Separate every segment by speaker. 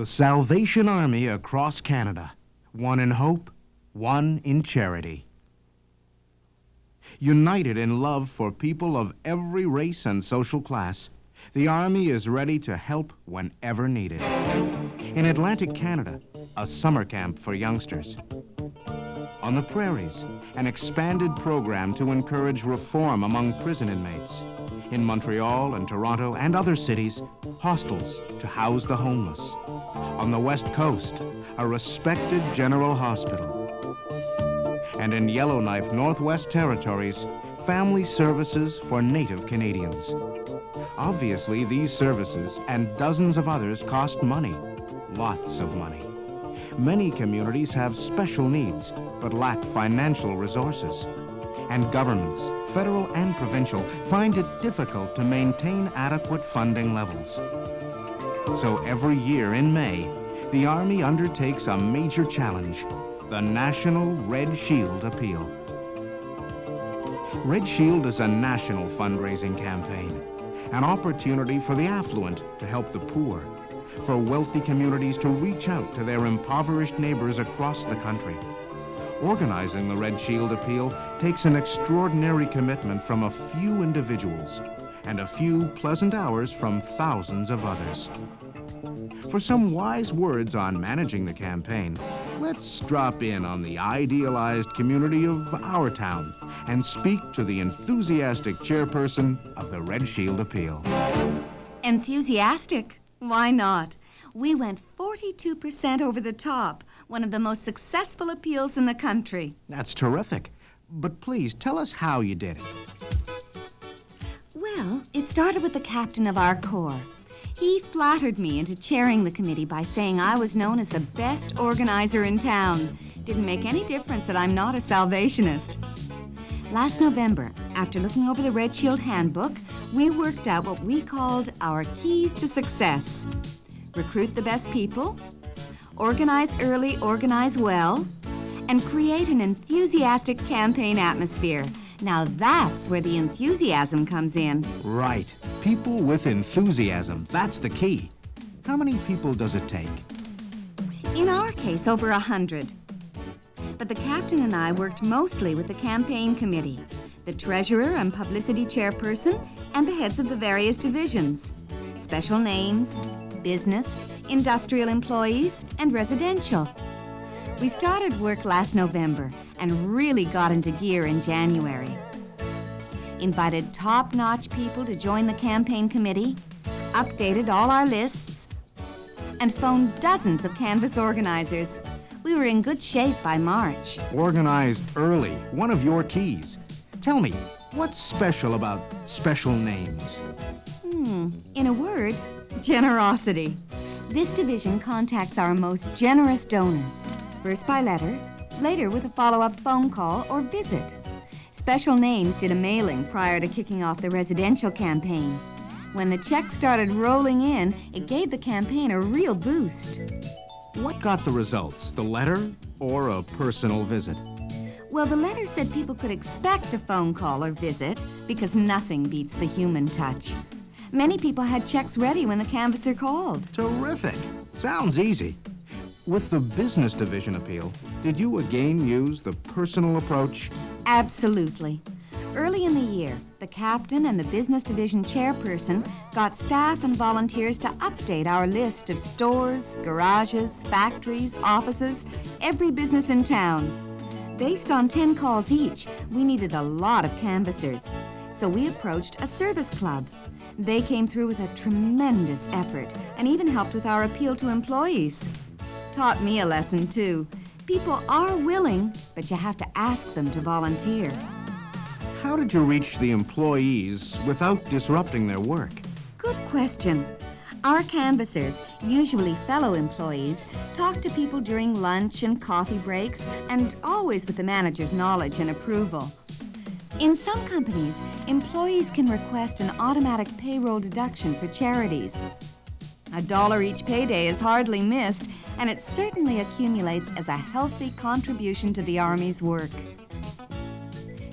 Speaker 1: The Salvation Army across Canada. One in hope, one in charity. United in love for people of every race and social class, the Army is ready to help whenever needed. In Atlantic Canada, a summer camp for youngsters. On the prairies, an expanded program to encourage reform among prison inmates. In Montreal and Toronto and other cities, hostels to house the homeless. On the West Coast, a respected general hospital. And in Yellowknife, Northwest Territories, family services for Native Canadians. Obviously, these services and dozens of others cost money, lots of money. Many communities have special needs, but lack financial resources. And governments, federal and provincial, find it difficult to maintain adequate funding levels. So every year in May, the Army undertakes a major challenge, the National Red Shield Appeal. Red Shield is a national fundraising campaign, an opportunity for the affluent to help the poor, for wealthy communities to reach out to their impoverished neighbors across the country. Organizing the Red Shield Appeal takes an extraordinary commitment from a few individuals and a few pleasant hours from thousands of others. For some wise words on managing the campaign, let's drop in on the idealized community of our town and speak to the enthusiastic chairperson of the Red Shield Appeal.
Speaker 2: Enthusiastic? Why not? We went 42% over the top, one of the most successful appeals in the country.
Speaker 1: That's terrific. But please, tell us how you did it.
Speaker 2: Well, it started with the captain of our corps. He flattered me into chairing the committee by saying I was known as the best organizer in town. Didn't make any difference that I'm not a Salvationist. Last November, after looking over the Red Shield Handbook, we worked out what we called our keys to success. Recruit the best people, organize early, organize well, and create an enthusiastic campaign atmosphere. Now that's where the enthusiasm comes in.
Speaker 1: Right. People with enthusiasm. That's the key. How many people does it take?
Speaker 2: In our case, over 100. But the captain and I worked mostly with the campaign committee, the treasurer and publicity chairperson, and the heads of the various divisions. Special names, business, industrial employees, and residential. We started work last November and really got into gear in January. Invited top-notch people to join the campaign committee, updated all our lists, and phoned dozens of canvass organizers. We were in good shape by March.
Speaker 1: Organize early, one of your keys. Tell me, what's special about special names?
Speaker 2: In a word, generosity. This division contacts our most generous donors, first by letter, later with a follow-up phone call or visit. Special Names did a mailing prior to kicking off the residential campaign. When the checks started rolling in, it gave the campaign a real boost.
Speaker 1: What got the results, the letter or a personal visit?
Speaker 2: Well, the letter said people could expect a phone call or visit because nothing beats the human touch. Many people had checks ready when the canvasser called.
Speaker 1: Terrific. Sounds easy. With the business division appeal, did you again use the personal approach?
Speaker 2: Absolutely. Early in the year, the captain and the business division chairperson got staff and volunteers to update our list of stores, garages, factories, offices, every business in town. Based on 10 calls each, we needed a lot of canvassers. So we approached a service club. They came through with a tremendous effort and even helped with our appeal to employees. Taught me a lesson, too. People are willing, but you have to ask them to volunteer.
Speaker 1: How did you reach the employees without disrupting their work?
Speaker 2: Good question. Our canvassers, usually fellow employees, talk to people during lunch and coffee breaks, and always with the manager's knowledge and approval. In some companies, employees can request an automatic payroll deduction for charities. $1 each payday is hardly missed, and it certainly accumulates as a healthy contribution to the Army's work.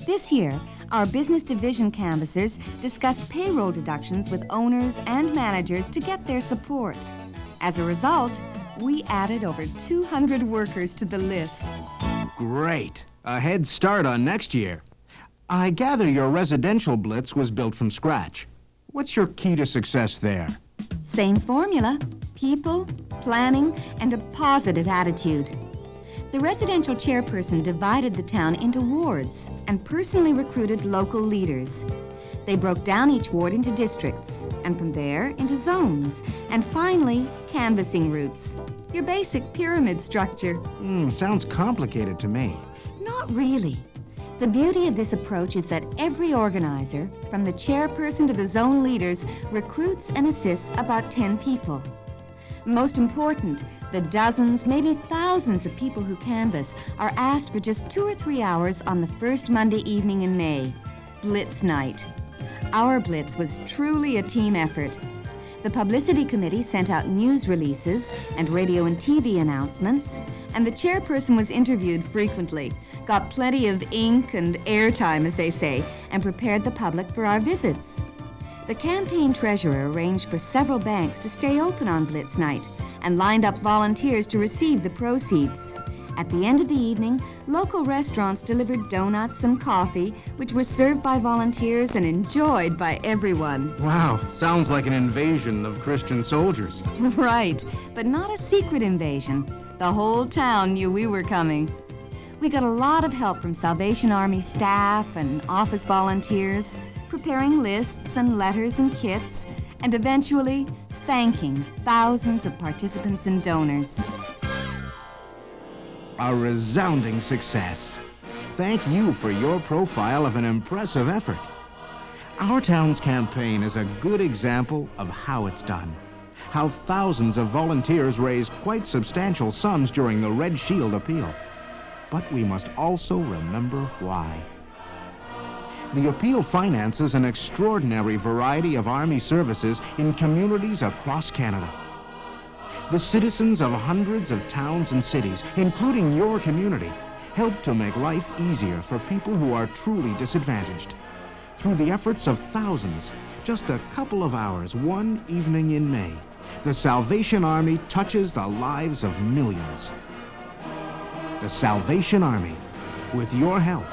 Speaker 2: This year, our business division canvassers discussed payroll deductions with owners and managers to get their support. As a result, we added over 200 workers to the list.
Speaker 1: Great. A head start on next year. I gather your residential blitz was built from scratch. What's your key to success there?
Speaker 2: Same formula: people, planning, and a positive attitude. The residential chairperson divided the town into wards and personally recruited local leaders. They broke down each ward into districts, and from there into zones, and finally, canvassing routes. Your basic pyramid structure.
Speaker 1: Sounds complicated to me.
Speaker 2: Not really. The beauty of this approach is that every organizer, from the chairperson to the zone leaders, recruits and assists about 10 people. Most important, the dozens, maybe thousands of people who canvass are asked for just 2 or 3 hours on the first Monday evening in May, Blitz Night. Our Blitz was truly a team effort. The publicity committee sent out news releases and radio and TV announcements, and the chairperson was interviewed frequently, got plenty of ink and airtime, as they say, and prepared the public for our visits. The campaign treasurer arranged for several banks to stay open on Blitz Night and lined up volunteers to receive the proceeds. At the end of the evening, local restaurants delivered donuts and coffee, which were served by volunteers and enjoyed by everyone.
Speaker 1: Wow, sounds like an invasion of Christian soldiers.
Speaker 2: Right, but not a secret invasion. The whole town knew we were coming. We got a lot of help from Salvation Army staff and office volunteers, preparing lists and letters and kits, and eventually thanking thousands of participants and donors.
Speaker 1: A resounding success. Thank you for your profile of an impressive effort. Our town's campaign is a good example of how it's done. How thousands of volunteers raised quite substantial sums during the Red Shield appeal. But we must also remember why. The appeal finances an extraordinary variety of Army services in communities across Canada. The citizens of hundreds of towns and cities, including your community, help to make life easier for people who are truly disadvantaged. Through the efforts of thousands, just a couple of hours, one evening in May, the Salvation Army touches the lives of millions. The Salvation Army, with your help,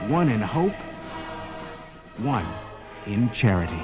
Speaker 1: one in hope, one in charity.